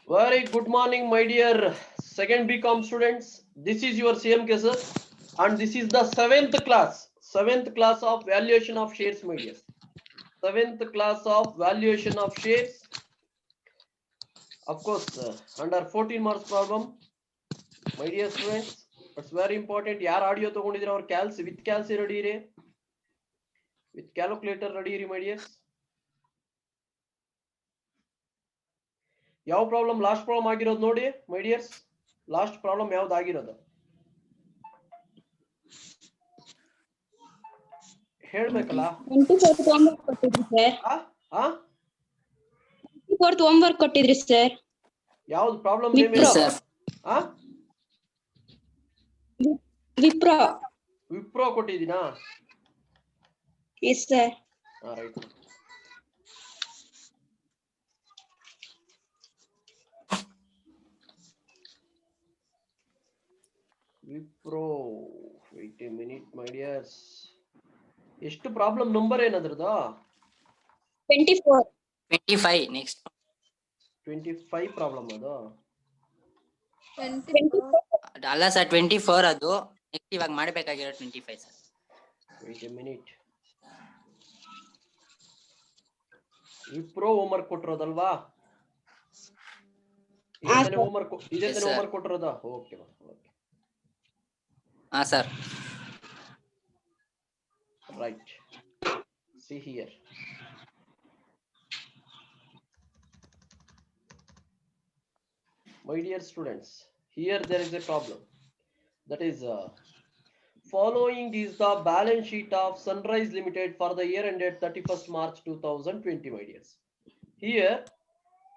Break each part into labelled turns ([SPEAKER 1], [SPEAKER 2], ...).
[SPEAKER 1] Very good morning, my dear second BCom students. This is your CMK sir, and this is the seventh class of valuation of shares, my dear. Seventh class of valuation of shares. Of course, under 14 marks problem, my dear students. It's very important. Yaar audio ತಗೊಂಡಿದ್ರೆ ಅವ್ರ calc with calc ready ಇದೆ, with calculator ready ಇದೆ, my dears. ಯಾವ problem last problem ಆಗಿರೋದು ನೋಡಿ ಮೈ dears. Last problem ಯಾವ್ದು ಆಗಿರೋದು ಹೇಳ್ಬೇಕಲ್ಲ.
[SPEAKER 2] 24th homework ಕೊಟ್ಟಿದ್ರಿ ಸರ್. 24th ಹೋಮ್ವರ್ಕ್ ಕೊಟ್ಟಿದ್ರಿ ಸರ್.
[SPEAKER 1] ಯಾವ್ದು ಪ್ರಾಬ್ಲಮ್ ನೇಮ್
[SPEAKER 2] ವಿಪ್ರೋ. ವಿಪ್ರೋ.
[SPEAKER 1] ವಿಪ್ರೋ ಕೊಟ್ಟಿದ್ದೀನಾ?
[SPEAKER 2] Yes sir.
[SPEAKER 1] Right. Wipro, wait a minute my dears. ಎಷ್ಟು ಪ್ರಾಬ್ಲಮ್ ನಂಬರ್ ಏನದ್ರದ್ದು?
[SPEAKER 2] 25
[SPEAKER 3] ನೆಕ್ಸ್ಟ್
[SPEAKER 1] 25 ಪ್ರಾಬ್ಲಮ್ ಅದು.
[SPEAKER 3] ಅಲ್ಲ ಸರ್ 24 ಅದು ನೆಕ್ಸ್ಟ್ ಇವಾಗ ಮಾಡಬೇಕಾಗಿರೋ 25 sir.
[SPEAKER 1] Wait a minute. Wipro homework ಕೊಟ್ಟಿರೋದಲ್ವಾ? ಇದೇ ಹೋಮ್ವರ್ಕ್ ಕೊಟ್ಟಿರೋದಾ? Okay okay.
[SPEAKER 3] ಹಾ sir.
[SPEAKER 1] Right. See here. My dear students, here there is a problem. That is, following is the balance sheet of Sunrise Limited for the year ended 31st March 2020, my dears. Here,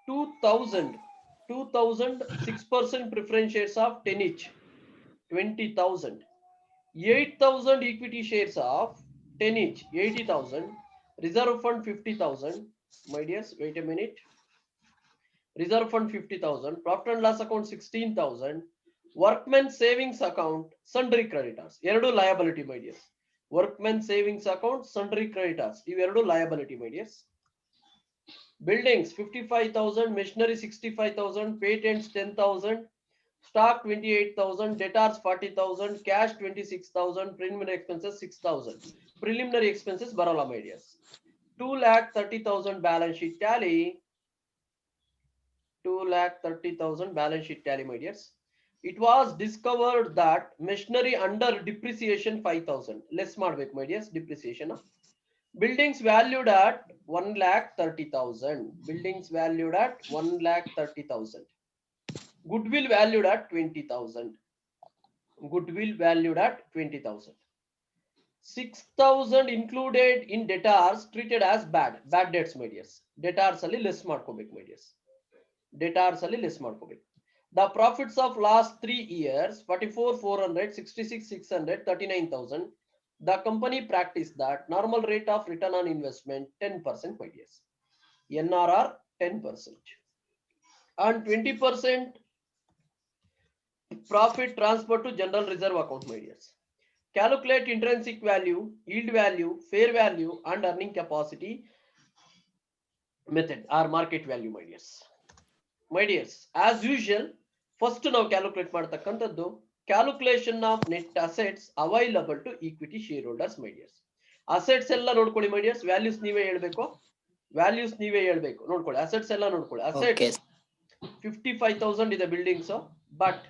[SPEAKER 1] 2000 6% preference shares of 10 each, 20,000. 8,000 equity shares of 10 each, 80,000. Reserve fund 50,000. My dears, wait a minute. Reserve fund 50,000. Profit and loss account 16,000. Workman savings account, sundry creditors. Eradu liability, my dears. Workman savings account, sundry creditors. Eradu liability, my dears. Buildings 55,000. Machinery 65,000. Patents 10,000. Stock 28,000, debtors 40,000, cash 26,000, preliminary expenses 6,000. Preliminary expenses barola, my dears. 2,30,000 balance sheet tally. 2,30,000 balance sheet tally, my dears. It was discovered that machinery under depreciation 5,000. Less madbek, my dears, depreciation. Buildings valued at 1,30,000. Buildings valued at 1,30,000. Goodwill valued at 20,000. Goodwill valued at 20,000. 6,000 included in debtors treated as bad debts, my dears. Debtors ali less ಮಾಡ್ಕೋಬೇಕು, my dears. Debtors ali less ಮಾಡ್ಕೋಬೇಕು. The profits of last 3 years 44,400, 66,600, 39,000. The company practiced that normal rate of return on investment 10%, my dears. NRR 10%. And 20% profit transfer to general reserve account, my dears. Calculate intrinsic value, yield value, fair value, and earning capacity method or market value, my dears. My dears, as usual, first now calculate ಮಾಡ್ತಕ್ಕಂಥದ್ದು calculation of net assets available to equity shareholders, my dears. Assets ಎಲ್ಲ ನೋಡ್ಕೊಳ್ಳಿ, my dears. Values ನೀವೇ ಹೇಳ್ಬೇಕು, ನೋಡ್ಕೊಳ್ಳಿ. Assets ಎಲ್ಲ ನೋಡ್ಕೊಳ್ಳಿ. Assets 55,000 ಇದೆ buildings, but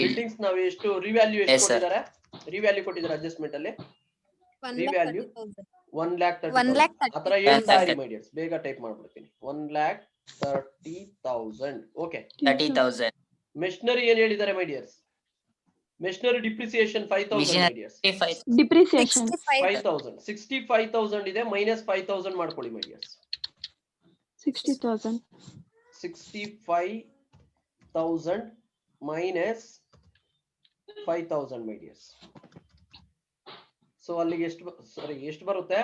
[SPEAKER 1] buildings ನಾವು ಎಷ್ಟು ರಿವ್ಯಾಲ್ಯೂ ಎಷ್ಟು ಕೊಟ್ಟಿದ್ದಾರೆ? ರಿವ್ಯಾಲ್ಯೂ ಕೊಟ್ಟಿದ್ದಾರೆ ಅಡ್ಜಸ್ಟ್ಮೆಂಟ್ ಅಲ್ಲಿ. ರಿವ್ಯಾಲ್ಯೂ 1,30,000 ಆತರ ಹೇಳ್ತಾ ಇರಿ, ಮೈ ಡಿಯರ್ಸ್. ಬೇಗ ಟೈಪ್ ಮಾಡ್ಬಿಡ್ತೀನಿ. 1,30,000. ಓಕೆ,
[SPEAKER 3] 30,000.
[SPEAKER 1] ಮೆಷಿನರಿ ಏನ್ ಹೇಳಿದ್ದಾರೆ, ಮೈ ಡಿಯರ್ಸ್? ಮೆಷಿನರಿ ಡಿಪ್ರಿಸಿಯೇಷನ್ 5,000, ಮೈ ಡಿಯರ್ಸ್.
[SPEAKER 2] ಡಿಪ್ರಿಸಿಯೇಷನ್
[SPEAKER 1] 5,000. 65,000 ಇದೆ, ಮೈನಸ್ 5,000 ಮಾಡ್ಕೊಳ್ಳಿ, ಮೈ dears.
[SPEAKER 2] 60,000.
[SPEAKER 1] 65,000 minus 5,000, my dears. So ಅಲ್ಲಿಗೆ ಎಷ್ಟು ಬರುತ್ತೆ?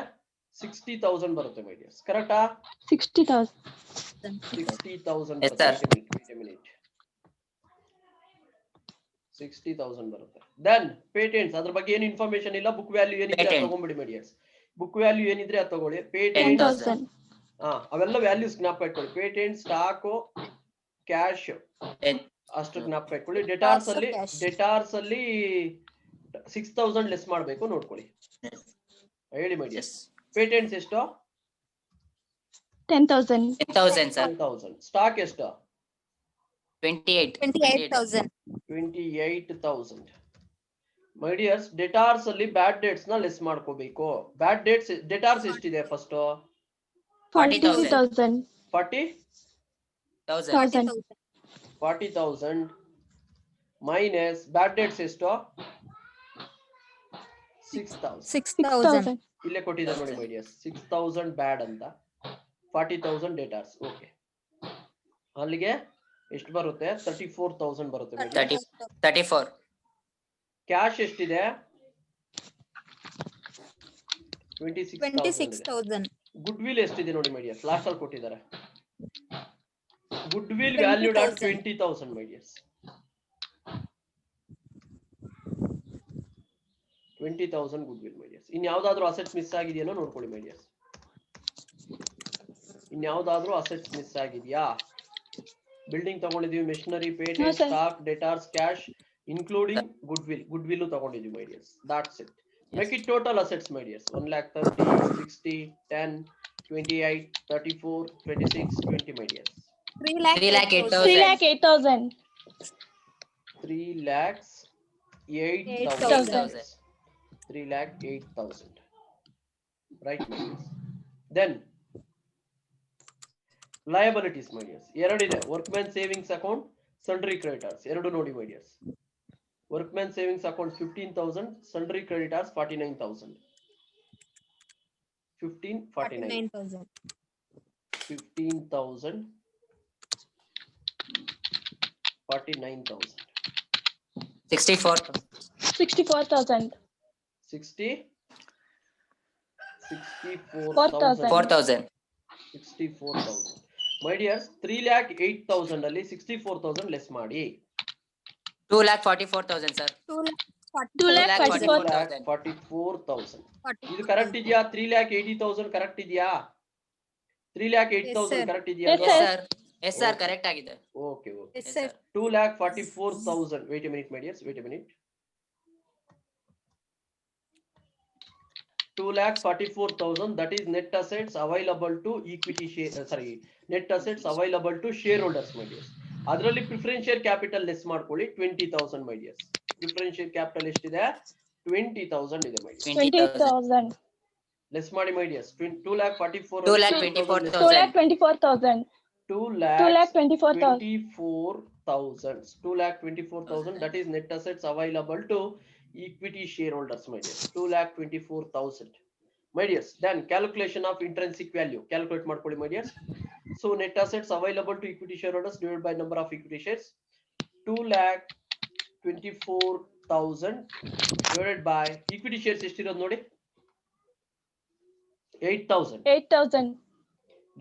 [SPEAKER 1] 60,000 ಬರುತ್ತೆ, my dears. ಕರೆಕ್ಟಾ?
[SPEAKER 2] 60,000
[SPEAKER 1] ಬರುತ್ತೆ. Wait a minute. 60,000 ಬರುತ್ತೆ. Then patents, ಅದ್ರ ಬಗ್ಗೆ ಏನು ಇನ್ಫಾರ್ಮೇಶನ್ ಇಲ್ಲ. ಬುಕ್ ವ್ಯಾಲ್ಯೂ ಏನಿದ್ರೆ ಅದು ತಗೊಂಡ್ಬಿಡಿ, my dears. ಬುಕ್ ವ್ಯಾಲ್ಯೂ ಏನಿದ್ರೆ ಅದು ತಗೊಳ್ಳಿ. ಪೇಟೆಂಟ್, ಅವೆಲ್ಲ ವ್ಯಾಲ್ಯೂಸ್ ಜ್ಞಾಪಕ ಇಟ್ಕೊಳ್ಳಿ. Patent, stock, cash
[SPEAKER 3] Ten.
[SPEAKER 1] ಅಷ್ಟು ಜ್ಞಾಪಕ ಇಟ್ಕೊಳ್ಳಿ.
[SPEAKER 4] Cash.
[SPEAKER 1] ಡೆಟಾರ್ಸ್ ಅಲ್ಲಿ 6000 ಲೆಸ್ ಮಾಡಬೇಕು ನೋಡ್ಕೊಳ್ಳಿ. ಹೇಳಿ ಮೈ ಡಿಯರ್.
[SPEAKER 3] Yes.
[SPEAKER 1] ಪೇಟೆಂಟ್ಸ್ ಎಷ್ಟು?
[SPEAKER 2] 10,000.
[SPEAKER 3] 10,000 sir.
[SPEAKER 1] 10,000. ಸ್ಟಾಕ್ ಎಷ್ಟು?
[SPEAKER 4] 28,000.
[SPEAKER 1] 28,000. ಮೈ ಡಿಯರ್ಸ್, ಡೆಟಾರ್ಸ್ ಅಲ್ಲಿ ಬ್ಯಾಡ್ ಡೇಟ್ಸ್ ನ ಲೆಸ್ ಮಾಡ್ಕೋಬೇಕು. ಬ್ಯಾಡ್ ಡೇಟ್ಸ್ ಡೆಟಾರ್ಸ್ ಎಷ್ಟಿದೆ ಫಸ್ಟ್?
[SPEAKER 2] 40,000.
[SPEAKER 3] 40,000.
[SPEAKER 1] 40,000 ಮೈನಸ್ ಬ್ಯಾಡ್ ಡೇಟ್ಸ್ ಎಷ್ಟು? 6,000.
[SPEAKER 4] 6,000.
[SPEAKER 1] ಇಲ್ಲೇ ಕೊಟ್ಟಿದ್ದಾರೆ ನೋಡಿ ಮೈ ಡಿಯರ್ಸ್, 6,000 ಬ್ಯಾಡ್ ಅಂತ, 40,000 ಡೇಟಾರ್ಸ್. ಓಕೆ, ಅಲ್ಲಿಗೆ ಎಷ್ಟು ಬರುತ್ತೆ? 34,000 ಬರುತ್ತೆ.
[SPEAKER 3] 34.
[SPEAKER 1] ಕ್ಯಾಶ್ ಎಷ್ಟಿದೆ? 26,000. ಗುಡ್ ವಿಲ್ ಎಷ್ಟಿದೆ ನೋಡಿ ಮೈ ಡಿಯರ್ಸ್, ಲಾಸ್ಟ್ ಅಲ್ಲಿ ಕೊಟ್ಟಿದ್ದಾರೆ. Goodwill valued at 20,000 my dears. 20,000 goodwill my dears. ಇನ್ ಯಾವ್ದಾದ್ರು ಅಸೆಟ್ಸ್ ಮಿಸ್ ಆಗಿದೆಯೋ ನೋಡ್ಕೊಳ್ಳಿ ಮೈ ಡಿಯರ್ಸ್. ಇನ್ ಯಾವ್ದಾದ್ರು ಅಸೆಟ್ಸ್ ಮಿಸ್ ಆಗಿದೆಯಾ? ಬಿಲ್ಡಿಂಗ್ ತಗೊಂಡಿದೀವಿ, machinery, patent, stock, debtors, cash including goodwill ತಗೊಂಡಿದೀವಿ my dears. That's it. Make it total assets my dears. 1,30,000, 60, 10, 28, 34, 26, 20 my dears.
[SPEAKER 3] 3,08,000.
[SPEAKER 2] 3,08,000.
[SPEAKER 1] 3,08,000. 3,08,000. Right, my dears. Then liabilities, my dears. ಎರಡಿದೆ. Workman savings account, sundry creditors. ಎರಡು ನೋಡಿ my dears. Workman savings account 15,000, sundry creditors 49,000. 15,49,000. 15,000, 49,000.
[SPEAKER 3] 64,000.
[SPEAKER 2] 64,000.
[SPEAKER 3] 4,000.
[SPEAKER 1] 64,000. My dears, 3,08,000 ಅಲ್ಲಿ 64,000 less ಮಾಡಿ.
[SPEAKER 3] 2,44,000 sir.
[SPEAKER 2] 2,44,000.
[SPEAKER 1] 44,000. ಇದು correct ಇದೆಯಾ? 3,80,000 correct ಇದೆಯಾ? 3,08,000 correct ಇದೆಯಾ?
[SPEAKER 2] Yes,
[SPEAKER 3] Yes sir. Yes sir, correct ಆಗಿದೆ.
[SPEAKER 1] Okay.
[SPEAKER 4] Yes, sir.
[SPEAKER 1] 2,44,000. Wait a minute, my dears. Wait a minute. 2,44,000. That is net assets available to equity share. Net assets available to shareholders, my dears. ಅದರಲ್ಲಿ preferential capital less ಮಾಡ್ಕೊಳ್ಳಿ. 20,000 my dears. Preferential capital ಎಷ್ಟಿದೆ? 20,000 ಇದೆ my dears.
[SPEAKER 2] 20,000.
[SPEAKER 1] Less ಮಾಡಿ my dears. 2,44,000.
[SPEAKER 2] 2,24,000.
[SPEAKER 1] 2,24,000. 2,24,000. That is net assets available to equity shareholders, my dears. 2,24,000. My dears, then calculation of intrinsic value. Calculate ಮಾಡ್ಕೊಳ್ಳಿ my dears. So net assets available to equity shareholders divided by number of equity shares. 2,24,000 divided by equity shares ಎಷ್ಟಿರೋದು ನೋಡಿ? 8,000.
[SPEAKER 2] 8,000.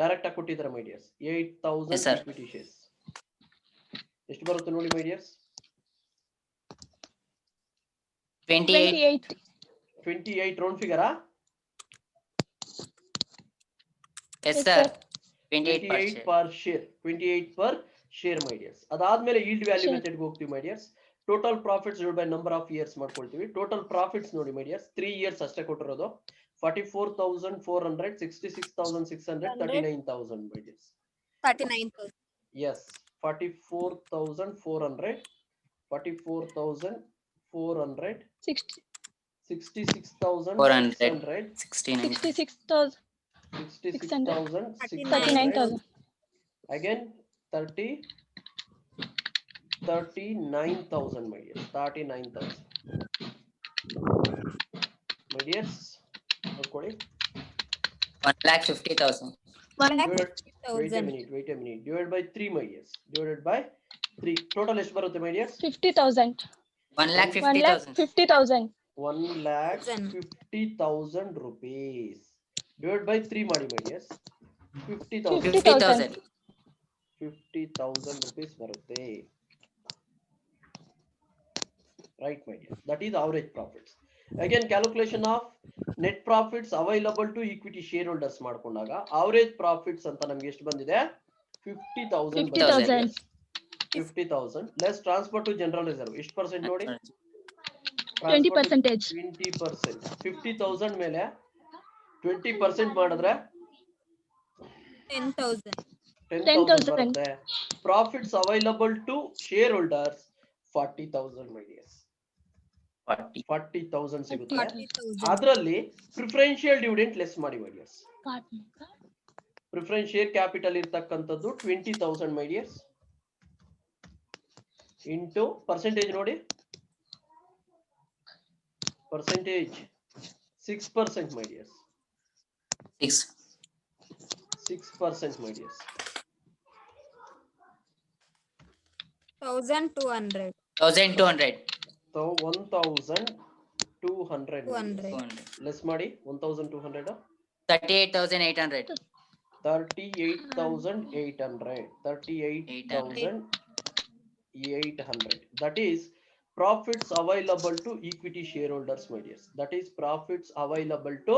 [SPEAKER 1] Direct ಆಗಿ ಕೊಟ್ಟಿದ್ದಾರೆ my dears. 8,000
[SPEAKER 3] Yes, sir.
[SPEAKER 1] equity shares. ಎಷ್ಟು ಬರುತ್ತೆ ನೋಡಿ my dears?
[SPEAKER 3] 28.
[SPEAKER 1] 28 round ಫಿಗರಾ?
[SPEAKER 3] Yes sir. 28 per
[SPEAKER 1] 28
[SPEAKER 3] share.
[SPEAKER 1] per share. 28 per share my dears. ಅದಾದ್ಮೇಲೆ yield value
[SPEAKER 2] Sure.
[SPEAKER 1] Method ಗೆ ಹೋಗ್ತೀವಿ my dears. Total profits divided by number of years ಮಾಡ್ಕೊಳ್ತೀವಿ. Total profits ನೋಡಿ my dears, 3 years ಅಷ್ಟೇ ಕೊಟ್ಟಿರೋದು. 44,400, 66,600, 39,000 my dears.
[SPEAKER 4] 39,000.
[SPEAKER 1] Yes, 44,400, 44,400, 66,600,
[SPEAKER 3] 69.
[SPEAKER 2] 66,600.
[SPEAKER 1] 66,600, again 39,000 my dears. 39,000 my dears. ನೋಡ್ಕೊಳ್ಳಿ.
[SPEAKER 3] 1,50,000.
[SPEAKER 1] Wait a minute. Divided by 3 my dears. Divided by 3. Total ಎಷ್ಟು ಬರುತ್ತೆ my dears?
[SPEAKER 2] 50,000.
[SPEAKER 3] 1,50,000.
[SPEAKER 2] 1,50,000.
[SPEAKER 1] 1,50,000 rupees. Divided by 3 ಮಾಡಿ my dears. 50,000.
[SPEAKER 3] 50,000.
[SPEAKER 1] 50,000 rupees ಬರುತ್ತೆ. Right my dears. That is average profits. Again calculation of net profits available to equity shareholders ಮಾಡ್ಕೊಂಡಾಗ average profits ಅಂತ ನಮಗೆ ಎಷ್ಟು ಬಂದಿದೆ? 50,000
[SPEAKER 2] 50,000.
[SPEAKER 1] 50,000 less transfer to general reserve. ಎಷ್ಟು percent ನೋಡಿ?
[SPEAKER 2] 20%.
[SPEAKER 1] 20%. 50,000 ಮೇಲೆ 20% ಮಾಡಿದ್ರೆ
[SPEAKER 4] 10,000.
[SPEAKER 1] 10,000 ಬರುತ್ತೆ. Profits available to shareholders 40,000 my dears. 40,000 ಸಿಗುತ್ತೆ.
[SPEAKER 4] 40,000.
[SPEAKER 1] ಅದರಲ್ಲಿ ಪ್ರಿಫರೆನ್ಷಿಯಲ್ ಡಿವಿಡೆಂಟ್ ಲೆಸ್ ಮಾಡಿ my dears. Preference share capital ಇರ್ತಕ್ಕಂಥದ್ದು 20,000 my dears ಇಂಟು ಪರ್ಸೆಂಟೇಜ್ ನೋಡಿ, percentage 6% my dears. 6% my dears.
[SPEAKER 4] 1,200.
[SPEAKER 3] 1,200.
[SPEAKER 1] So 1,200 less ಮಾಡಿ 1,200
[SPEAKER 3] 38,800.
[SPEAKER 1] 38,800. That is profits available to equity shareholders my dears. That is profits available to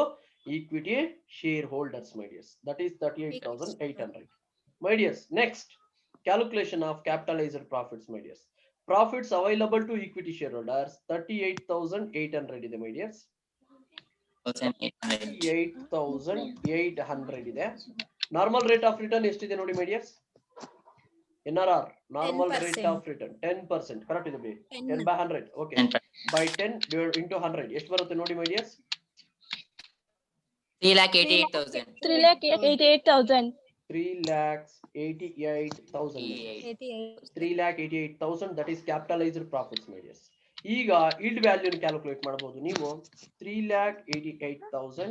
[SPEAKER 1] equity shareholders my dears. That is 38,800 my dears. Next, calculation of capitalized profits my dears. Profits available to equity shareholders 38,800 ಇದೆ my dears. 38,800 ಇದೆ. Normal rate of return ಎಷ್ಟಿದೆ ನೋಡಿ my dears? NRR normal
[SPEAKER 4] 10%.
[SPEAKER 1] rate of return 10%. Correct ಇದೆ B. 10 by 100. Okay,
[SPEAKER 3] 10%.
[SPEAKER 1] by 10 into 100 ಎಷ್ಟು ಬರುತ್ತೆ ನೋಡಿ my dears?
[SPEAKER 3] 3,88,000.
[SPEAKER 2] 3,88,000.
[SPEAKER 1] 3,88,000. 3,88,000 that is capitalized profits my dears. ಈಗ yield value calculate ಮಾಡಬಹುದು ನೀವು. 3,88,000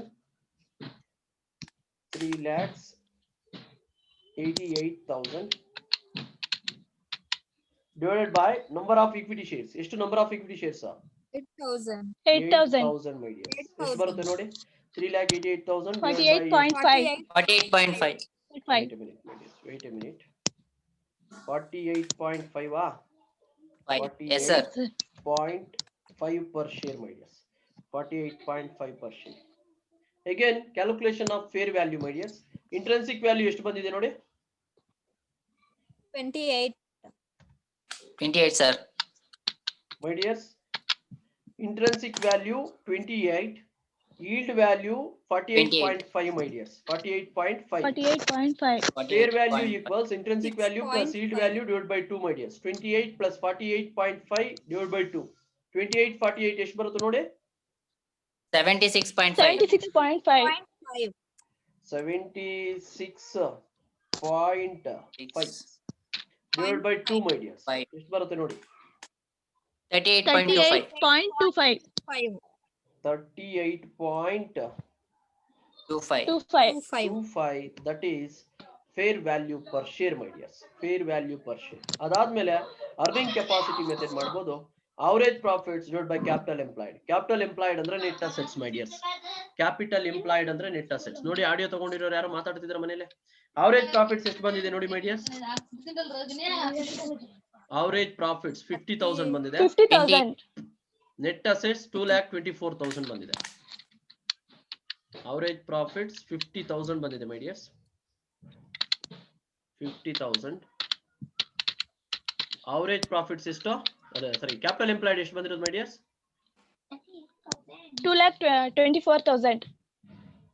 [SPEAKER 1] divided by number of equity shares. ಎಷ್ಟು number of equity shares?
[SPEAKER 4] 8,000.
[SPEAKER 1] 8,000 my dears. ಎಷ್ಟು ಬರುತ್ತೆ ನೋಡಿ? 3,88,000 divided by
[SPEAKER 2] 48.5.
[SPEAKER 3] 48.5.
[SPEAKER 1] wait a minute 48.5
[SPEAKER 3] Yes, sir.
[SPEAKER 1] 48.5 per share my dears. 48.5 per share. Again calculation of fair value my dears. Intrinsic value ಎಷ್ಟು ಬಂದಿದೆ ನೋಡಿ?
[SPEAKER 4] 28.
[SPEAKER 3] 28, sir.
[SPEAKER 1] My dears, intrinsic value 28, yield value 48.5 my dears. 48.5.
[SPEAKER 2] 48.5.
[SPEAKER 1] Fair value equals intrinsic
[SPEAKER 4] 6.5.
[SPEAKER 1] value plus yield value divided by 2 my dears. 28 plus 48.5 divided by 2. 28 48 ಎಷ್ಟು ಬರುತ್ತೆ ನೋಡಿ?
[SPEAKER 3] 76.5.
[SPEAKER 2] 76.5.
[SPEAKER 4] 5.
[SPEAKER 1] 76.5 divided by 2 my dears.
[SPEAKER 3] Five.
[SPEAKER 1] ಎಷ್ಟು ಬರುತ್ತೆ ನೋಡಿ?
[SPEAKER 3] 38.25.
[SPEAKER 2] 38.25.
[SPEAKER 4] 5.
[SPEAKER 3] 25.
[SPEAKER 1] 38.25. That is fair value per share my dears. Fair value per share. ಅದಾದ್ಮೇಲೆ earning capacity method ಮಾಡಬಹುದು. Average profits divided by capital employed. Capital employed ಅಂದ್ರೆ net assets my dears. Capital employed ಅಂದ್ರೆ net assets. ನೋಡಿ audio ತಗೊಂಡಿರೋರು ಯಾರು ಮಾತಾಡ್ತಿದ್ರ ಮನೇಲೆ? Average profits ಎಷ್ಟು ಬಂದಿದೆ ನೋಡಿ my dears? Average profits 50,000 ಬಂದಿದೆ.
[SPEAKER 2] 50,000.
[SPEAKER 1] Net assets 2,24,000 ಬಂದಿದೆ. Average profits 50,000 ಬಂದಿದೆ my dears. 50,000. Average profits ಎಷ್ಟು? Sorry, capital employed ಎಷ್ಟು ಬಂದಿರೋದು my dears?
[SPEAKER 2] 2,24,000.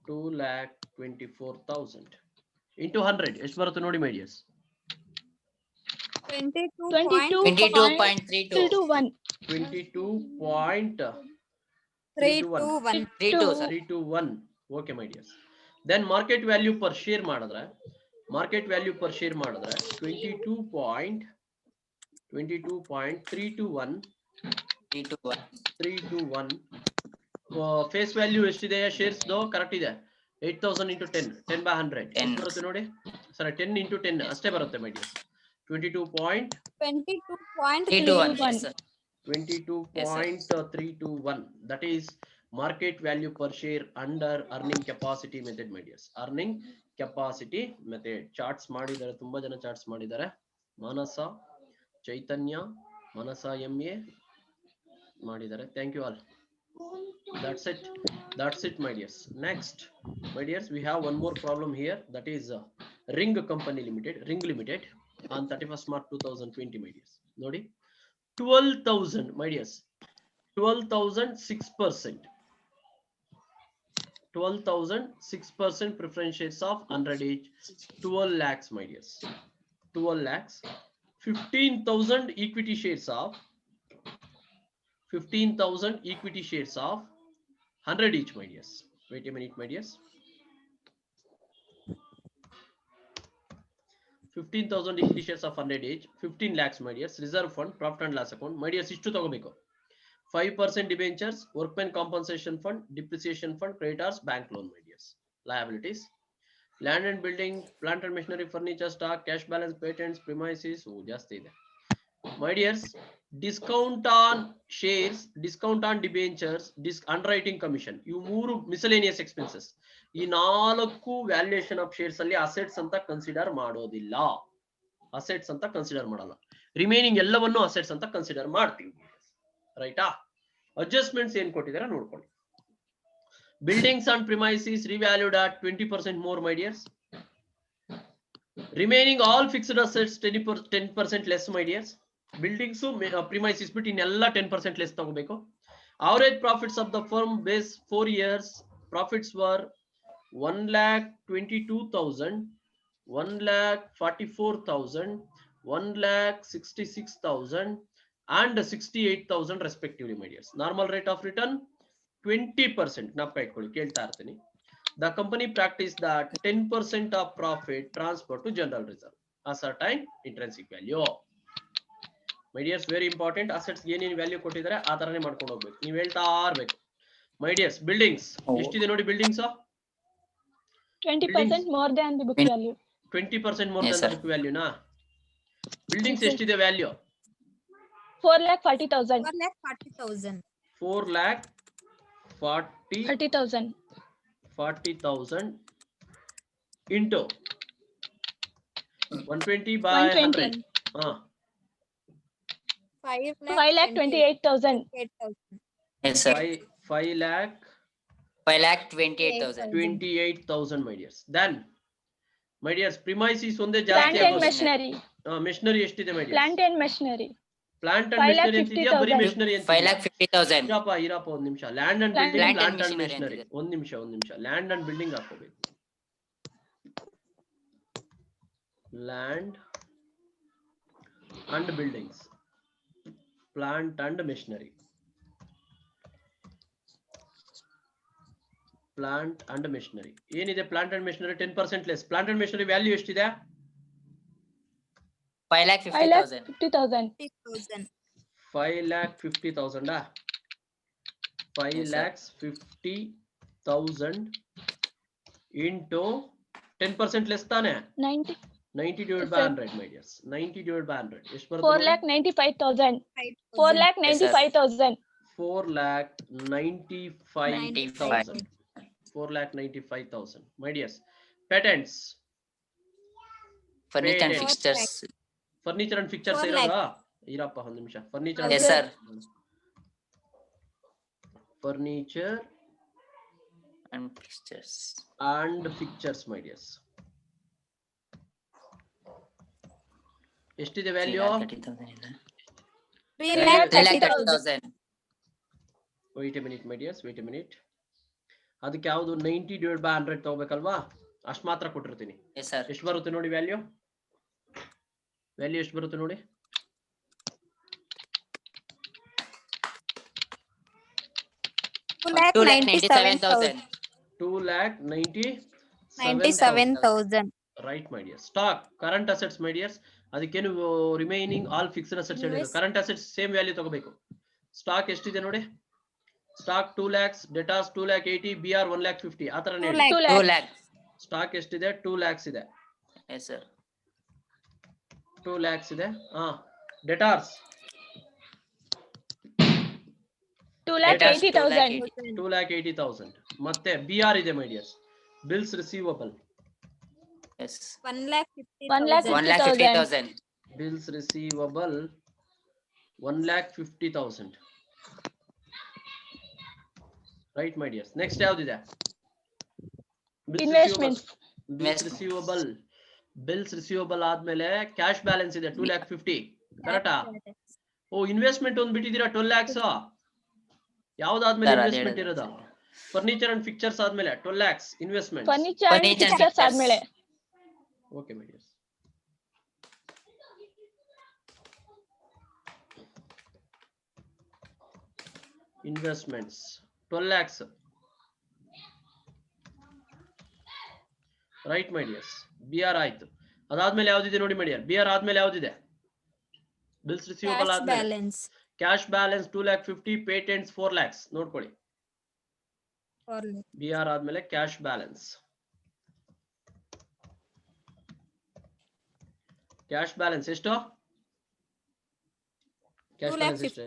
[SPEAKER 1] 2,24,000 into 100 ಎಷ್ಟು ಬರುತ್ತೆ ನೋಡಿ my dears?
[SPEAKER 4] 22.321.
[SPEAKER 1] 22.321. Okay my dears. Then market value per share ಮಾಡಿದ್ರೆ 22.321 ಫೇಸ್ ವ್ಯಾಲ್ಯೂ ಎಷ್ಟಿದೆ ಶೇರ್ಸ್ ಕರೆಕ್ಟ್ ಇದೆ. 8,000 into 10 10 by 100 ಎಷ್ಟು ಬರುತ್ತೆ ನೋಡಿ? ಸರಿ 10 into 10 ಅಷ್ಟೇ ಬರುತ್ತೆ my dears. 22.321. That is market value per share under earning capacity method my dears. Earning capacity method charts ಮಾಡಿದ್ದಾರೆ, ತುಂಬಾ ಜನ charts ಮಾಡಿದ್ದಾರೆ. ಮಾನಸ, ಚೈತನ್ಯ, ಮಾನಸ MA ಮಾಡಿದ್ದಾರೆ. Thank you all. That's it my dears. Next my dears, we have one more problem here, that is Ring Company Limited. Ring Limited on 31st March 2020, my dears. Nodi 12,000, my dears. 12,000 6%. 12,000 6% preference shares of 100 each. 12 lakhs, my dears. 12 lakhs. 15,000 equity shares of 15,000 equity shares of 100 each, my dears. Wait a minute, my dears. 15,000 equity shares of 100 each. 15 lakhs, my dears. Reserve fund, profit and loss account, my dears. Ishtu tagobeko. 5% debentures, workman compensation fund, depreciation fund, creditors, bank loan, my dears. Liabilities. Land and building, plant and machinery, furniture, stock, cash balance, patents, premises. Oh, just stay there. My dears, discount on shares, discount on debentures, underwriting commission. You move miscellaneous expenses. In all valuation of shares ಅಲ್ಲಿ assets ಅಂತ consider ಮಾಡೋದಿಲ್ಲ. Assets ಅಂತ consider ಮಾಡಲ್ಲ. Remaining ಎಲ್ಲವನ್ನು assets ಅಂತ consider ಮಾಡ್ತೀವಿ. ರೈಟಾ? Adjustments ಏನು ಕೊಟ್ಟಿದ್ದಾರೆ ನೋಡ್ಕೊಳ್ಳಿ. Buildings and premises revalued at 20% more, my dears. Remaining all fixed assets 10% less, my dears. Buildings premises ಬಿಟ್ಟು ಇನ್ನೆಲ್ಲ 10% less ತಗೋಬೇಕು. Average profits of the firm base 4 years profits were 1,22,000, 1,44,000, 1,66,000 and 68,000 respectively, my dears. Normal rate of return 20%. ಜ್ಞಾಪಕ ಇಟ್ಕೊಳ್ಳಿ, ಕೇಳ್ತಾ ಇರ್ತೀನಿ. The company practiced that 10% of profit transfer to general reserve, ascertain intrinsic value. My dears, very important. Assets ಏನೇನು value ಕೊಟ್ಟಿದ್ದಾರೆ ಆ ತರನೇ ಮಾಡ್ಕೊಂಡು ಹೋಗ್ಬೇಕು, ನೀವು ಹೇಳ್ತಾ ಇರ್ಬೇಕು. My dears, buildings ಎಷ್ಟಿದೆ ನೋಡಿ. buildings
[SPEAKER 2] 20% more than the book value.
[SPEAKER 1] 20% more than the book value na. Buildings ಎಷ್ಟಿದೆ value?
[SPEAKER 2] 4,40,000.
[SPEAKER 4] 4,40,000.
[SPEAKER 1] 4,40,000 into 120 by 100.
[SPEAKER 2] 5,28,000.
[SPEAKER 3] Yes, sir.
[SPEAKER 1] 5,28,000, my dears. Then, my dears, premises ಒಂದೇ
[SPEAKER 2] Plant
[SPEAKER 1] ಜಾಸ್ತಿ
[SPEAKER 2] and
[SPEAKER 1] ಆಗೋದು.
[SPEAKER 2] machinery.
[SPEAKER 1] Machinery ಎಷ್ಟಿದೆ, my dears?
[SPEAKER 2] Plant and machinery.
[SPEAKER 1] Plant and machinery ಅಂತಿದೆಯಾ, ಬರೀ machinery ಅಂತಿದೆಯಾ?
[SPEAKER 3] 5,50,000.
[SPEAKER 1] ಇರಪ್ಪ ಒಂದ್ ನಿಮಿಷ. Land and building, plant and machinery. ಒಂದ್ ನಿಮಿಷ. Land and building ಹಾಕೋಬೇಕು. Land and buildings, plant and machinery, plant and machinery. ಏನಿದೆ plant and machinery? 10% less. Plant and machinery value ಎಷ್ಟಿದೆ?
[SPEAKER 3] 5,50,000.
[SPEAKER 2] 5,50,000.
[SPEAKER 1] 5,50,000 5,50,000 into 10% less ತಾನೆ? 90 divided by 100, my dears. 90 divided by 100 ಎಷ್ಟು ಬರುತ್ತೆ?
[SPEAKER 2] 4,95,000. 4,95,000.
[SPEAKER 1] 4,95,000. 4,95,000, my dears. Patents,
[SPEAKER 3] Furniture and fixtures.
[SPEAKER 1] Furniture and fixtures ಇರೋದಾ? ಇರಪ್ಪ ಒಂದು ನಿಮಿಷ. Furniture.
[SPEAKER 3] Yes, sir.
[SPEAKER 1] Furniture
[SPEAKER 3] And fixtures.
[SPEAKER 1] and fixtures, my dears. ಎಷ್ಟಿದೆ value?
[SPEAKER 3] 3,30,000.
[SPEAKER 1] Wait a minute, my dears. Wait a minute. ಅದಕ್ಕೆ ಯಾವುದು 90 divided by 100 ತಗೋಬೇಕಲ್ವಾ? ಅಷ್ಟು ಮಾತ್ರ ಕೊಟ್ಟಿರ್ತೀನಿ.
[SPEAKER 3] Yes, sir.
[SPEAKER 1] ಎಷ್ಟು ಬರುತ್ತೆ ನೋಡಿ ವ್ಯಾಲ್ಯೂ? ವ್ಯಾಲ್ಯೂ ಎಷ್ಟು ಬರುತ್ತೆ ನೋಡಿ?
[SPEAKER 4] 2,97,000.
[SPEAKER 1] 2,97,000. Right, my dear. Stock, current assets, my dears. ಅದಕ್ಕೇನು ರಿಮೈನಿಂಗ್ ಆಲ್ ಫಿಕ್ಸ್ಡ್ ಅಸೆಟ್ಸ್ ಹೇಳಿದ್ರು. ಕರೆಂಟ್ ಅಸೆಟ್ಸ್ ಸೇಮ್ ವ್ಯಾಲ್ಯೂ ತಗೋಬೇಕು. ಸ್ಟಾಕ್ ಎಷ್ಟಿದೆ ನೋಡಿ? ಸ್ಟಾಕ್ 2 lakhs, ಡೆಟಾಸ್ 2,80,000, BR 1,50,000 ಆ ತರ ಹೇಳಿ.
[SPEAKER 3] 2 lakh.
[SPEAKER 1] ಸ್ಟಾಕ್ ಎಷ್ಟಿದೆ? 2 lakhs ಇದೆ.
[SPEAKER 3] Yes, sir.
[SPEAKER 1] 2 lakhs ಇದೆ. ಡೆಟಾರ್ಸ್
[SPEAKER 2] 2,80,000.
[SPEAKER 1] 2,80,000. ಮತ್ತೆ BR ಇದೆ, my dears. Bills receivable.
[SPEAKER 3] Yes.
[SPEAKER 4] 1,50,000.
[SPEAKER 1] Bills receivable 1,50,000. Right, my dears. Next ಯಾವ್ದಿದೆ?
[SPEAKER 2] Investments.
[SPEAKER 1] Bills receivable ಬಿಲ್ಸ್ ರಿಸೀವಬಲ್ ಆದ್ಮೇಲೆ ಕ್ಯಾಶ್ ಬ್ಯಾಲೆನ್ಸ್ ಇದೆ 2,50,000 ಕರೆಕ್ಟಾ? ಓ ಇನ್ವೆಸ್ಟ್ಮೆಂಟ್ ಒಂದ್ ಬಿಟ್ಟಿದ್ದೀರಾ 12 lakhs. ಯಾವ್ದಾದ್ಮೇಲೆ
[SPEAKER 3] Sir, ಅದೇ
[SPEAKER 1] ಇನ್ವೆಸ್ಟ್ಮೆಂಟ್
[SPEAKER 3] ಹೇಳಿದ್ದು
[SPEAKER 1] ಇರೋದು? ಫರ್ನಿಚರ್ ಅಂಡ್ ಫಿಕ್ಚರ್ಸ್ ಆದ್ಮೇಲೆ 12 lakhs investment.
[SPEAKER 2] Furniture and
[SPEAKER 3] Furniture and
[SPEAKER 2] fixtures
[SPEAKER 3] fixtures.
[SPEAKER 2] ಆದ್ಮೇಲೆ
[SPEAKER 1] okay my dears. Investments 12 lakhs. Right my dears. B R ಆಯ್ತು. ಅದಾದ್ಮೇಲೆ ಯಾವ್ದಿದೆ ನೋಡಿ ಮೈ ಡಿಯರ್. ಬಿ ಆರ್ ಆದ್ಮೇಲೆ ಯಾವ್ದಿದೆ? ಬಿಲ್ಸ್ ರಿಸೀವಬಲ್
[SPEAKER 4] Cash
[SPEAKER 1] ಆದ್ಮೇಲೆ
[SPEAKER 4] balance.
[SPEAKER 1] Cash balance 2,50,000, patents 4 lakhs ನೋಡ್ಕೊಳ್ಳಿ.
[SPEAKER 4] For
[SPEAKER 1] ಬಿ ಆರ್ ಆದ್ಮೇಲೆ ಕ್ಯಾಶ್ ಬ್ಯಾಲೆನ್ಸ್. ಕ್ಯಾಶ್ ಬ್ಯಾಲೆನ್ಸ್ ಎಷ್ಟು? ಕ್ಯಾಶ್ ಬ್ಯಾಲೆನ್ಸ್ ಎಷ್ಟು?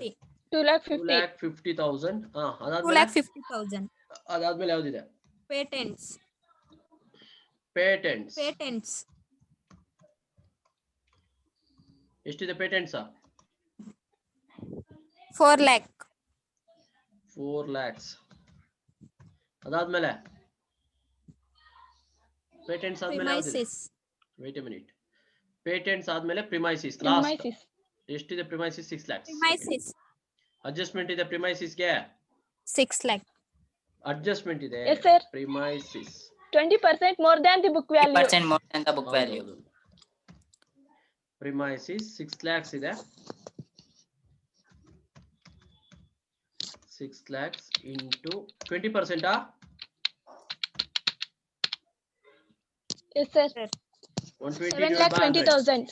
[SPEAKER 4] 250.
[SPEAKER 1] 2,50,000. ಅದಾದ್ಮೇಲೆ
[SPEAKER 4] 250,000.
[SPEAKER 1] ಅದಾದ್ಮೇಲೆ ಯಾವ್ದಿದೆ?
[SPEAKER 4] Patents.
[SPEAKER 1] Patents
[SPEAKER 4] Patents.
[SPEAKER 1] ಎಷ್ಟಿದೆ ಪೇಟೆಂಟ್ಸ್?
[SPEAKER 4] 4 lakh.
[SPEAKER 1] 4 lakhs. ಅದಾದ್ಮೇಲೆ ಪೇಟೆಂಟ್ಸ್ ಆದ್ಮೇಲೆ ಯಾವ್ದಿದೆ?
[SPEAKER 4] Premises.
[SPEAKER 1] Wait a minute. Patents ಆದ್ಮೇಲೆ ಪ್ರಿಮೈಸಿಸ್ ಲಾಸ್ಟ್.
[SPEAKER 2] ಪ್ರಿಮೈಸಿಸ್
[SPEAKER 1] ಎಷ್ಟಿದೆ ಪ್ರಿಮೈಸಿಸ್? 6 lakhs.
[SPEAKER 4] Premises.
[SPEAKER 1] ಅಡ್ಜಸ್ಟ್ಮೆಂಟ್ ಇದೆ ಪ್ರಿಮೈಸಿಸ್ಗೆ?
[SPEAKER 4] 6 lakh.
[SPEAKER 1] ಅಡ್ಜಸ್ಟ್ಮೆಂಟ್ ಇದೆ
[SPEAKER 2] Yes, sir.
[SPEAKER 1] Premises.
[SPEAKER 2] 20% more than the book value.
[SPEAKER 3] 20% more than the book value.
[SPEAKER 1] Premises 6 lakhs ಇದೆ. 6 lakhs into 20%.
[SPEAKER 2] Yes, sir.
[SPEAKER 1] 120
[SPEAKER 2] 7
[SPEAKER 1] divided
[SPEAKER 2] lakh
[SPEAKER 1] by 100.
[SPEAKER 2] 20,000.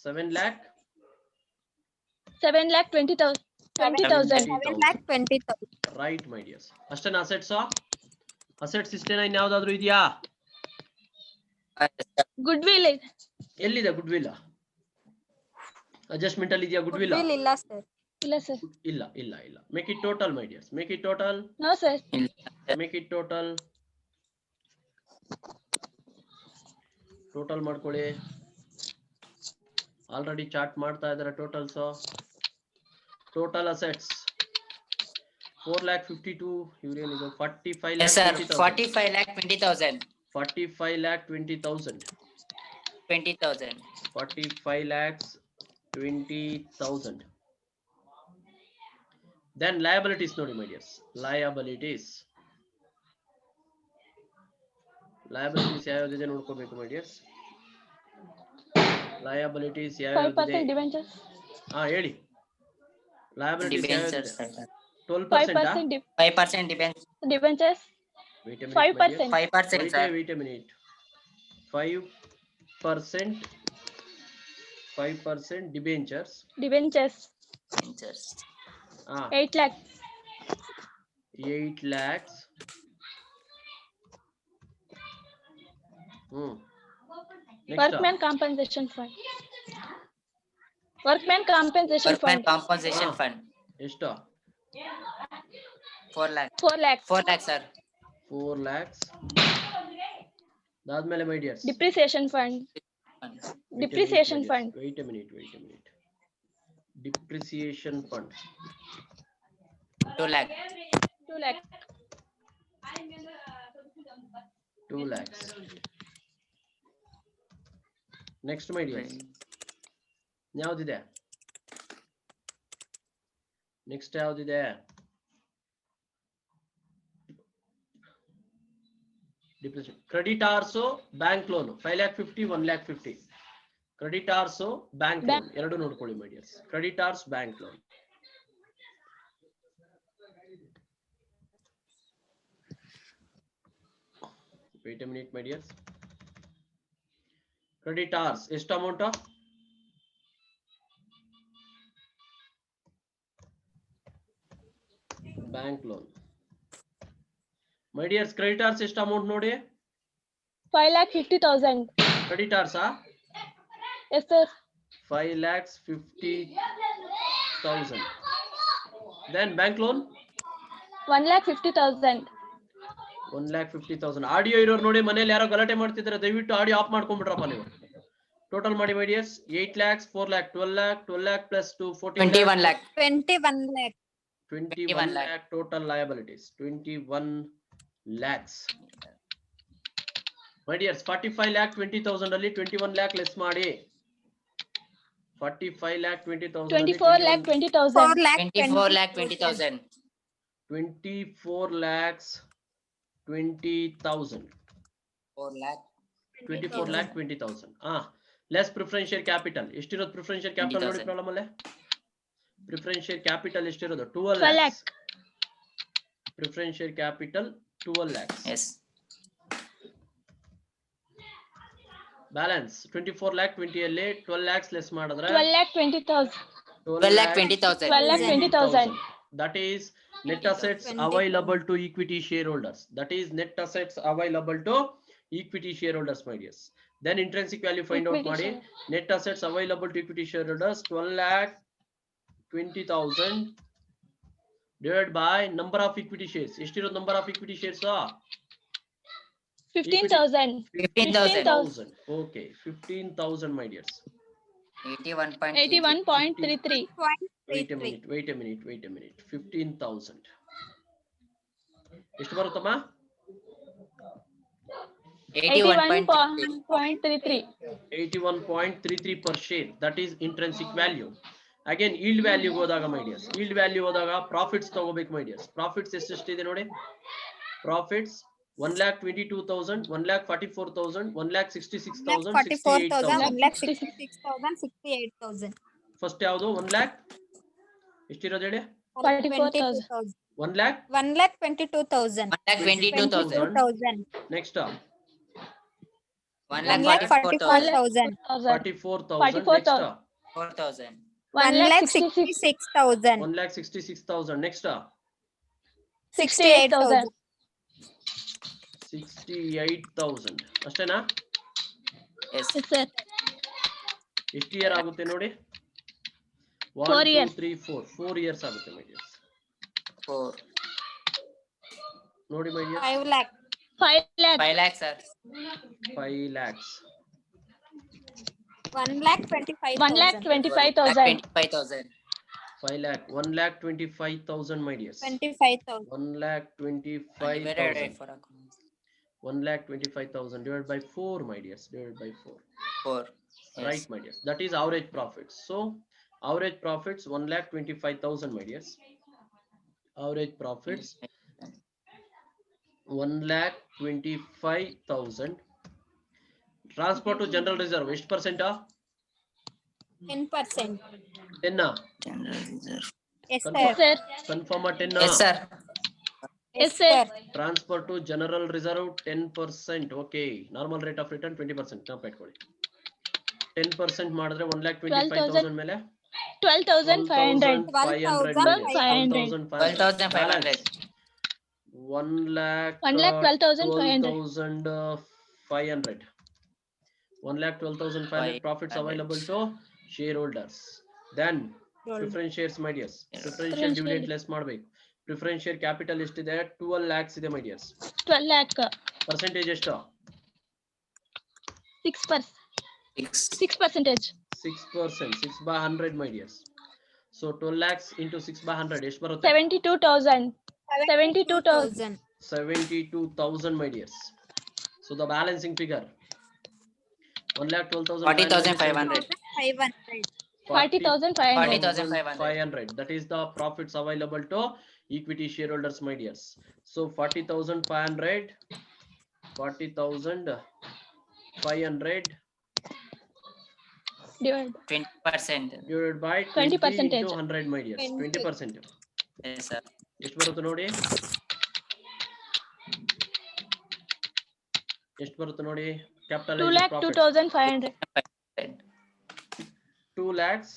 [SPEAKER 1] 7 lakh
[SPEAKER 2] 7 lakh 20,000. 20,000.
[SPEAKER 4] 7 lakh 20,000.
[SPEAKER 1] Right my dears. ಅಷ್ಟೇನಾ assets? Assets ಇಷ್ಟೇನಾ? ಇನ್ಯಾವ್ದಾದ್ರು ಇದೆಯಾ?
[SPEAKER 2] Goodwill.
[SPEAKER 1] ಎಲ್ಲಿದೆ good will? Adjustment ಅಲ್ಲಿ ಇದೆಯಾ good will?
[SPEAKER 4] Goodwill ಇಲ್ಲ sir.
[SPEAKER 2] ಇಲ್ಲ sir.
[SPEAKER 1] ಇಲ್ಲ ಇಲ್ಲ ಇಲ್ಲ. Make it total my dears. Make it total.
[SPEAKER 2] No sir.
[SPEAKER 1] Make it total. Total ಮಾಡ್ಕೊಳ್ಳಿ. ಆಲ್ರೆಡಿ ಚಾರ್ಟ್ ಮಾಡ್ತಾ ಇದ್ದಾರೆ totals. Total assets 4,52,000. ಇವ್ರೇನಿದು 45
[SPEAKER 3] Yes,
[SPEAKER 1] lakh
[SPEAKER 3] sir.
[SPEAKER 1] 20,000.
[SPEAKER 3] 45 lakh 20,000.
[SPEAKER 1] 45 lakh 20,000.
[SPEAKER 3] 20,000.
[SPEAKER 1] 45 lakhs 20,000. Then liabilities ನೋಡಿ my dears. Liabilities ಯಾವ್ದಿದೆ ನೋಡ್ಕೋಬೇಕು my dears. Liabilities ಯಾವ್ದಿದೆ?
[SPEAKER 2] 5% debentures.
[SPEAKER 1] ಹೇಳಿ. Liabilities ಯಾವ್ದಿದೆ?
[SPEAKER 3] Debentures.
[SPEAKER 1] 12%.
[SPEAKER 3] 5%
[SPEAKER 2] Debentures.
[SPEAKER 1] Wait a minute.
[SPEAKER 2] 5%.
[SPEAKER 3] 5%, sir.
[SPEAKER 1] Wait a minute. 5% debentures.
[SPEAKER 2] Debentures.
[SPEAKER 3] Debentures.
[SPEAKER 2] 8 lakh.
[SPEAKER 1] 8 lakhs. Next
[SPEAKER 2] Workman compensation fund. Workman compensation
[SPEAKER 3] Workman
[SPEAKER 2] fund.
[SPEAKER 3] compensation fund.
[SPEAKER 1] ಎಷ್ಟು?
[SPEAKER 3] 4 lakh.
[SPEAKER 2] 4 lakh.
[SPEAKER 3] 4 lakh, sir.
[SPEAKER 1] 4 lakhs. ಅದಾದ್ಮೇಲೆ my dears.
[SPEAKER 2] Depreciation fund. Depreciation fund.
[SPEAKER 1] Wait a minute. Depreciation fund.
[SPEAKER 3] 2 lakh.
[SPEAKER 2] 2 lakh.
[SPEAKER 1] 2 lakhs. Next my dears. ಯಾವ್ದಿದೆ? Next ಯಾವ್ದಿದೆ? Creditors bank loan 5,50,000 1,50,000. Creditors bank loan ಎರಡು ನೋಡ್ಕೊಳ್ಳಿ my dears. Creditors bank loan. Wait a minute my dears. Creditors ಎಷ್ಟು amount? Bank loan. My dears creditors ಎಷ್ಟು amount ನೋಡಿ?
[SPEAKER 2] 5,50,000.
[SPEAKER 1] Creditors
[SPEAKER 2] Yes sir.
[SPEAKER 1] 5,50,000. Then bank loan
[SPEAKER 2] 1,50,000.
[SPEAKER 1] 1,50,000. Audio ಇರೋರು ನೋಡಿ ಮನೇಲಿ ಯಾರೋ ಗಲಾಟೆ ಮಾಡ್ತಿದ್ದಾರೆ, ದಯವಿಟ್ಟು ಆಡಿಯೋ ಆಫ್ ಮಾಡ್ಕೊಂಡ್ಬಿಟ್ರಪ್ಪ ನೀವು. ಟೋಟಲ್ ಮಾಡಿ ಮೈ dears. 8 lakhs 4 lakh 12 lakh plus 2 14
[SPEAKER 3] 21 lakh.
[SPEAKER 4] 21 lakh.
[SPEAKER 1] 21 lakh total liabilities. 21 lakhs. My dears, 45 lakh 20,000 ಅಲ್ಲಿ 21 lakh ಲೆಸ್ ಮಾಡಿ. 45 lakh 20,000 ಅಲ್ಲಿ
[SPEAKER 2] 24 lakh 20,000.
[SPEAKER 4] 4 lakh
[SPEAKER 3] 24 lakh 20,000.
[SPEAKER 1] 24 lakhs 20,000.
[SPEAKER 3] 4 lakh
[SPEAKER 1] 24 lakh 20,000. Less preferential capital ಎಷ್ಟಿರೋದು? ಪ್ರಿಫರೆನ್ಷಿಯಲ್ ಕ್ಯಾಪಿಟಲ್ ನೋಡಿ
[SPEAKER 3] 20,000.
[SPEAKER 1] Problem ಅಲ್ಲೇ. Preferential capital ಎಷ್ಟಿರೋದು? 12
[SPEAKER 2] 12
[SPEAKER 1] lakhs. Preferential capital 12 lakhs.
[SPEAKER 3] Yes.
[SPEAKER 1] Balance 24 lakh 20 ಅಲ್ಲಿ 12 lakhs less ಮಾಡಿದ್ರೆ
[SPEAKER 2] 12 lakh 20,000.
[SPEAKER 3] 12 lakh 20,000.
[SPEAKER 2] 12 lakh 20,000.
[SPEAKER 1] That is net assets available to equity shareholders. That is net assets available to equity shareholders, my dears. Then intrinsic value find out
[SPEAKER 2] Equity
[SPEAKER 1] ಮಾಡಿ. Net assets available to equity shareholders 12 lakh 20,000 divided by number of equity shares. ಎಷ್ಟಿರೋದು number of equity shares?
[SPEAKER 2] 15,000.
[SPEAKER 3] 15,000.
[SPEAKER 1] Okay, 15,000, my dears.
[SPEAKER 3] 81.33.
[SPEAKER 2] 81.33.
[SPEAKER 1] Wait a minute. 15,000. ಎಷ್ಟು ಬರುತ್ತಮ್ಮ?
[SPEAKER 2] 81.33.
[SPEAKER 1] 81.33 per share. That is intrinsic value. Again, yield value ಹೋದಾಗ my dears. Yield value ಹೋದಾಗ profits ತಗೋಬೇಕು my dears. Profits ಎಷ್ಟಿದೆ ನೋಡಿ? Profits 1,22,000, 1,44,000, 1,66,000,
[SPEAKER 4] 44,000,
[SPEAKER 1] 68,000.
[SPEAKER 4] 1,66,000, 68,000.
[SPEAKER 1] First ಯಾವುದು? 1 lakh ಎಷ್ಟಿರೋದು ಹೇಳಿ?
[SPEAKER 2] 44,000.
[SPEAKER 1] 1 lakh
[SPEAKER 4] 1,22,000.
[SPEAKER 3] 1,22,000.
[SPEAKER 1] next
[SPEAKER 3] 1,44,000.
[SPEAKER 4] 1,44,000.
[SPEAKER 1] 44,000 next
[SPEAKER 3] 4,000.
[SPEAKER 4] 1,66,000.
[SPEAKER 1] 1,66,000 next
[SPEAKER 4] 68,000.
[SPEAKER 1] 68,000 ಅಷ್ಟೇನಾ?
[SPEAKER 3] Yes.
[SPEAKER 2] Yes, sir.
[SPEAKER 1] ಎಷ್ಟು ಇಯರ್ ಆಗುತ್ತೆ ನೋಡಿ? 1
[SPEAKER 2] 4
[SPEAKER 1] 2
[SPEAKER 2] years.
[SPEAKER 1] 3 4 years ಆಗುತ್ತೆ my dears.
[SPEAKER 3] 4.
[SPEAKER 1] ನೋಡಿ my dears.
[SPEAKER 4] 5 lakh.
[SPEAKER 2] 5 lakh.
[SPEAKER 3] 5 lakhs, sir.
[SPEAKER 1] 5 lakhs.
[SPEAKER 4] 1,25,000.
[SPEAKER 2] 1,25,000.
[SPEAKER 3] 25,000.
[SPEAKER 1] 5 lakh 1,25,000 my dears.
[SPEAKER 4] 25,000.
[SPEAKER 1] 1,25,000.
[SPEAKER 3] Divided by 4.
[SPEAKER 1] 1,25,000 divided by 4 my dears. Divided by 4.
[SPEAKER 3] 4. Yes.
[SPEAKER 1] Right my dears. That is average profits. So average profits 1,25,000 my dears. Average profits 1,25,000. Transfer to general reserve ಎಷ್ಟು percent?
[SPEAKER 4] 10%.
[SPEAKER 1] 10
[SPEAKER 3] General reserve.
[SPEAKER 4] Yes,
[SPEAKER 2] Yes,
[SPEAKER 4] sir.
[SPEAKER 2] sir.
[SPEAKER 1] Confirm 10
[SPEAKER 3] Yes, sir.
[SPEAKER 2] Yes, sir.
[SPEAKER 1] Transfer to general reserve 10%. Okay, normal rate of return 20%. ನಾವು ಇಟ್ಕೊಳ್ಳಿ. 10% ಮಾಡಿದ್ರೆ 1,25,000 ಮೇಲೆ
[SPEAKER 2] 12,500.
[SPEAKER 3] 12,500.
[SPEAKER 1] 1,12,500. 1,12,500 profits available to shareholders. Then preference shares my dears. Preferential dividend less ಮಾಡಬೇಕು. Preferential capital ಎಷ್ಟಿದೆ? 12 lakhs ಇದೆ my dears.
[SPEAKER 2] 12 lakh.
[SPEAKER 1] Percentage ಎಷ್ಟು?
[SPEAKER 2] 6%.
[SPEAKER 3] 6.
[SPEAKER 2] 6%.
[SPEAKER 1] 6%. 6 by 100 my dears. So 12 lakhs into 6 by 100 ಎಷ್ಟು ಬರುತ್ತೆ?
[SPEAKER 2] 72,000. 72,000.
[SPEAKER 1] 72,000 my dears. So the balancing figure 1,12,500.
[SPEAKER 3] 40,500.
[SPEAKER 2] 40,500.
[SPEAKER 1] 40,500. That is the profits available to equity shareholders my dears. So 40,500
[SPEAKER 2] Divided.
[SPEAKER 3] 20%.
[SPEAKER 1] divided by
[SPEAKER 2] 20%.
[SPEAKER 1] into 100 my dears. 20%.
[SPEAKER 3] Yes, sir.
[SPEAKER 1] ಎಷ್ಟು ಬರುತ್ತೆ ನೋಡಿ? ಎಷ್ಟು ಬರುತ್ತೆ ನೋಡಿ? Capitalized
[SPEAKER 2] 2,02,500.
[SPEAKER 1] 2 lakhs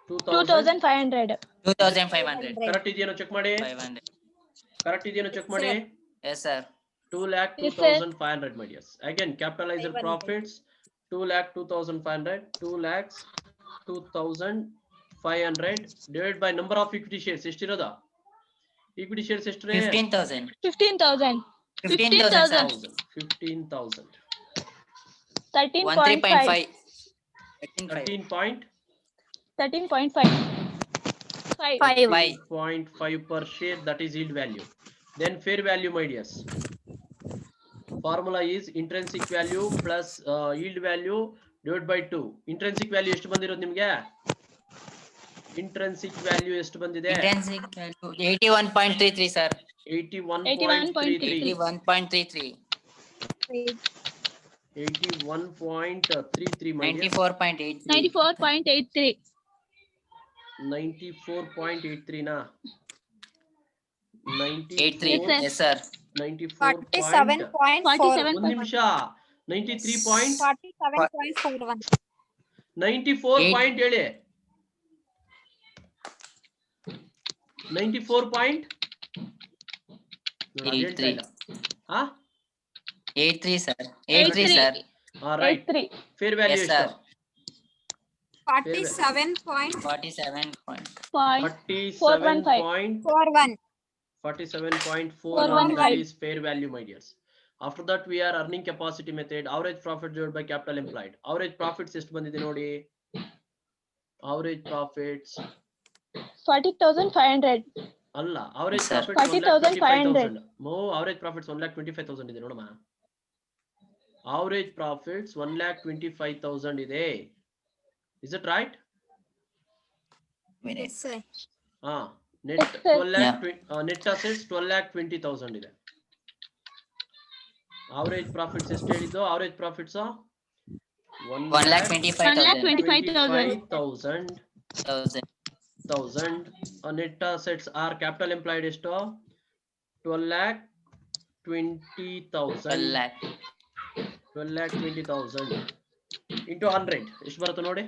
[SPEAKER 2] 2,500.
[SPEAKER 3] 2,500.
[SPEAKER 1] Correct ಇದೆಯೇನೋ check ಮಾಡಿ.
[SPEAKER 3] 500.
[SPEAKER 1] Correct ಇದೆಯೇನೋ check ಮಾಡಿ.
[SPEAKER 3] Yes, sir.
[SPEAKER 1] 2,02,500 my dears. Again capitalized profits 2,02,500. 2,02,500 divided by number of equity shares ಎಷ್ಟಿರೋದಾ? equity shares ಎಷ್ಟು?
[SPEAKER 3] 15,000.
[SPEAKER 2] 15,000.
[SPEAKER 3] 15,000.
[SPEAKER 1] 15,000.
[SPEAKER 2] 13.5.
[SPEAKER 3] 13.5.
[SPEAKER 2] 13.5.
[SPEAKER 1] 0.5 per share. That is yield value. Then fair value my dears. Formula is intrinsic value plus yield value divide by 2. Intrinsic value ಎಷ್ಟು ಬಂದಿರೋದು ನಿಮ್ಗೆ? Intrinsic value ಎಷ್ಟು ಬಂದಿದೆ?
[SPEAKER 3] Intrinsic value 81.33 sir.
[SPEAKER 1] 81.33.
[SPEAKER 3] 81.33.
[SPEAKER 1] 81.33 my dear.
[SPEAKER 3] 94.83.
[SPEAKER 2] 94.83.
[SPEAKER 1] 94.83 na?
[SPEAKER 3] 83.
[SPEAKER 1] 94.
[SPEAKER 3] Yes sir.
[SPEAKER 1] 94.
[SPEAKER 4] 47.4.
[SPEAKER 1] ಒಂದು ನಿಮಿಷ. 93 point.
[SPEAKER 4] 47.41.
[SPEAKER 1] 94 point ಹೇಳಿ. 94 point
[SPEAKER 3] 83
[SPEAKER 1] ಹಾ
[SPEAKER 3] 83 sir. 83 sir.
[SPEAKER 1] Right. Fair value
[SPEAKER 3] Yes,
[SPEAKER 1] ಎಷ್ಟು?
[SPEAKER 3] sir.
[SPEAKER 4] 47.41.
[SPEAKER 1] 47.41. That is fair value my dears. After that we are earning capacity method. Average profit divided by capital employed. Average profits ಎಷ್ಟು ಬಂದಿದೆ ನೋಡಿ? Average profits
[SPEAKER 2] 40,500.
[SPEAKER 1] ಅಲ್ಲ, average
[SPEAKER 3] Sir.
[SPEAKER 1] profits
[SPEAKER 2] 40,500.
[SPEAKER 1] 1,25,000. average profits 1,25,000 ಇದೆ ನೋಡಮ್ಮ. Average profits 1,25,000 ಇದೆ. Is it right?
[SPEAKER 4] Yes, sir.
[SPEAKER 1] Net
[SPEAKER 2] Yes, sir.
[SPEAKER 1] 12 lakh net assets 12,20,000 ಇದೆ. Average profits ಎಷ್ಟು ಹೇಳಿದ್ದು? Average profits
[SPEAKER 3] 1,25,000.
[SPEAKER 1] Net assets are capital employed ಎಷ್ಟು? 12,20,000. 12,20,000 into 100 ಎಷ್ಟು ಬರುತ್ತೆ ನೋಡಿ?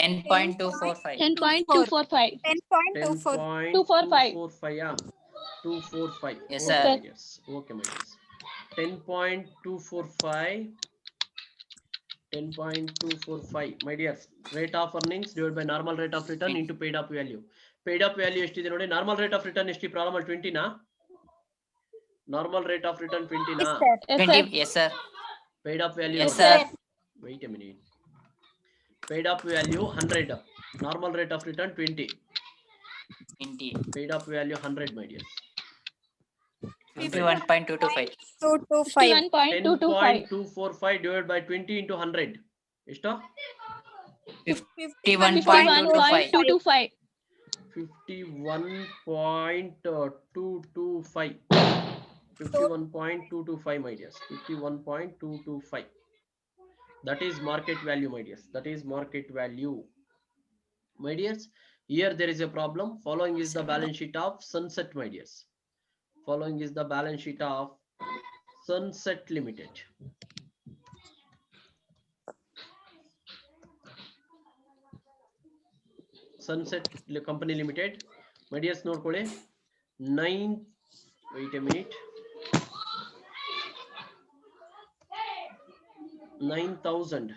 [SPEAKER 3] 10.245.
[SPEAKER 2] 10.245.
[SPEAKER 4] 10.245.
[SPEAKER 1] 245.
[SPEAKER 3] Yes,
[SPEAKER 1] Okay,
[SPEAKER 3] sir.
[SPEAKER 1] my dears. Okay, my dears. 10.245. 10.245 my dears. Rate of earnings divided by normal rate of return into paid up value. Paid up value ಎಷ್ಟಿದೆ ನೋಡಿ? Normal rate of return ಎಷ್ಟು? Problem 20 ನಾ? Normal rate of return 20 ನಾ?
[SPEAKER 4] Yes, sir.
[SPEAKER 2] Yes,
[SPEAKER 3] 20.
[SPEAKER 2] sir.
[SPEAKER 3] Yes sir.
[SPEAKER 1] Paid up value
[SPEAKER 3] Yes,
[SPEAKER 1] ನೋಡಿ.
[SPEAKER 3] sir.
[SPEAKER 1] Wait a minute. Paid up value 100. Normal rate of return 20.
[SPEAKER 3] 20.
[SPEAKER 1] Paid up value 100 my dears.
[SPEAKER 3] 51.225.
[SPEAKER 4] 225.
[SPEAKER 2] 51.225.
[SPEAKER 1] 10.245 divided by 20 into 100 ಎಷ್ಟು?
[SPEAKER 3] 51.225.
[SPEAKER 2] 51.225.
[SPEAKER 1] 51.225. 51.225 my dears. 51.225. That is market value my dears. That is market value my dears. Here there is a problem. Following is the balance sheet of Sunset my dears. Following is the balance sheet of Sunset Limited. Sunset Company Limited. My dears ನೋಡ್ಕೊಳ್ಳಿ. 9. Wait a minute. 9,000.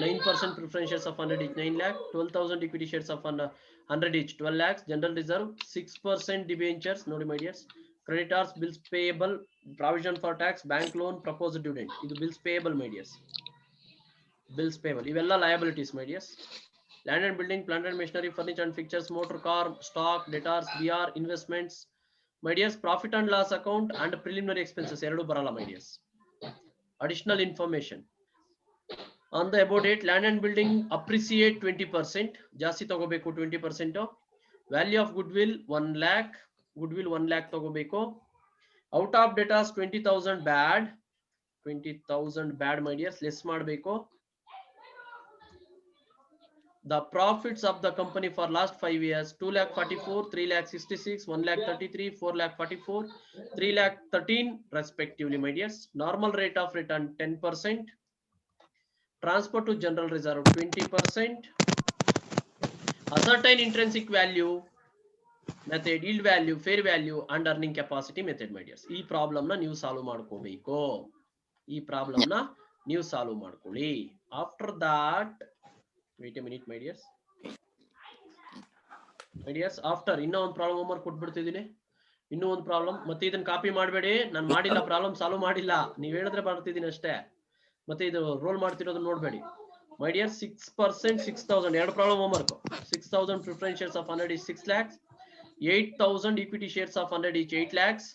[SPEAKER 1] 9% preference shares of 100 each 9 lakh. 12,000 equity shares of 100 each 12 lakhs. General reserve 6% debentures. Nodi my dears. Creditors, bills payable, provision for tax, bank loan, proposed due date. Idu bills payable my dears. Bills payable. Ivella liabilities my dears. Land and building, plant and machinery, furniture and fixtures, motor car, stock, debtors, BR, investments. My dears, profit and loss account and preliminary expenses. Eradu barala my dears. Additional information. On the about date, land and building appreciate 20%. ಜಾಸ್ತಿ ತಗೋಬೇಕು 20%. Value of goodwill 1 lakh. Goodwill 1 lakh ತಗೋಬೇಕು. Out of debtors 20,000 bad. 20,000 bad my dears. Less ಮಾಡಬೇಕು. The profits of the company for last 5 years 2,44,00,000, 3,66,00,000, 1,33,00,000, 4,44,00,000, 3,13,00,000 respectively my dears. Normal rate of return 10%. Transfer to general reserve 20%. Ascertain intrinsic value method, yield value, fair value and earning capacity method my dears. ಈ problem ನ ನೀವು solve ಮಾಡ್ಕೋಬೇಕು. ಈ problem ನ ನೀವು solve ಮಾಡ್ಕೊಳ್ಳಿ. After that wait a minute my dears. My dears, after ಇನ್ನೂ ಒಂದು ಪ್ರಾಬ್ಲಮ್ ಹೋಮ್ವರ್ಕ್ ಕೊಟ್ಬಿಡ್ತಿದ್ದೀನಿ. ಇನ್ನೂ ಒಂದು ಪ್ರಾಬ್ಲಮ್. ಮತ್ತೆ ಇದನ್ನ ಕಾಪಿ ಮಾಡಬೇಡಿ. ನಾನು ಮಾಡಿಲ್ಲ, ಪ್ರಾಬ್ಲಮ್ ಸಾಲ್ವ್ ಮಾಡಿಲ್ಲ. ನೀವು ಹೇಳಿದ್ರೆ ಬರ್ತಿದ್ದೀನಿ ಅಷ್ಟೇ. ಮತ್ತೆ ಇದು ರೋಲ್ ಮಾಡ್ತಿರೋದನ್ನ ನೋಡಬೇಡಿ. My dear, 6% 6,000. ಎರಡು problem homework. 6,000 preference shares of 100 is 6 lakhs. 8,000 equity shares of 100 each 8 lakhs.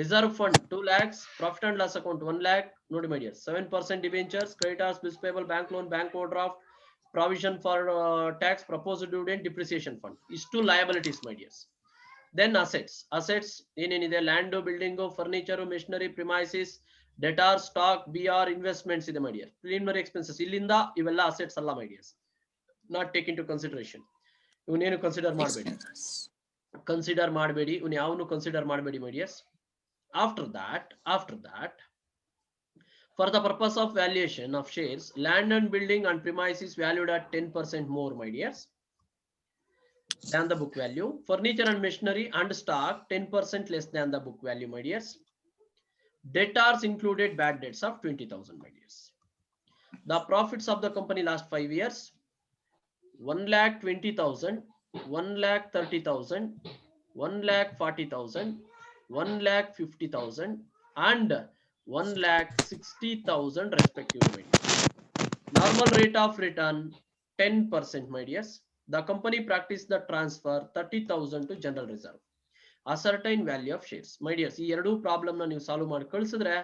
[SPEAKER 1] Reserve fund 2 lakhs, profit and loss account 1 lakh. Noti my dear, 7% debentures, creditors, bills payable, bank loan, bank overdraft, provision for tax, proposed dividend, depreciation fund. Is two liabilities, my dears. Then assets ಏನೇನಿದೆ, land, building, furniture, machinery, premises, debtor, stock, BR, investments ಇದೆ my dear. Preliminary expenses ಇಲ್ಲಿಂದ ಇವೆಲ್ಲ assets ಅಲ್ಲ my dears, not take into consideration. ಇವನೇನು consider ಮಾಡಬೇಡಿ, ಇವನು ಯಾವನು consider ಮಾಡಬೇಡಿ my dears. After that, for the purpose of valuation of shares, land and building and premises valued at 10% more, my dears, than the book value. Furniture and machinery and stock 10% less than the book value, my dears. Debtors included bad debts of 20,000, my dears. The profits of the company last 5 years, 1,20,000, 1,30,000, 1,40,000, 1,50,000 and 1,60,000 respectively. Normal rate of return 10%, my dears. The company practiced the transfer 30,000 to general reserve. Ascertain value of shares, my dears. ಈ ಎರಡು problem ನ ನೀವು solve ಮಾಡಿ ಕಳಿಸಿದ್ರೆ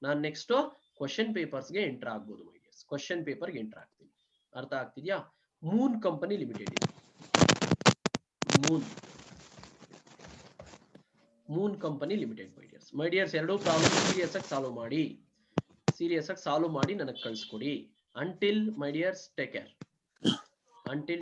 [SPEAKER 1] ನಾನು next question papers ಗೆ enter ಆಗ್ಬೋದು my dears. Question paper ಗೆ ಎಂಟರ್ ಆಗ್ತೀನಿ. ಅರ್ಥ ಆಗ್ತಿದ್ಯಾ? ಮೂನ್ ಕಂಪನಿ ಲಿಮಿಟೆಡ್ ಇದೆ. Moon company limited my dears. My dears, ಎರಡು ಪ್ರಾಬ್ಲಮ್ ಸೀರಿಯಸ್ ಆಗಿ ಸಾಲ್ವ್ ಮಾಡಿ ನನಗೆ ಕಳಿಸ್ಕೊಡಿ. Until my dears, take care. Until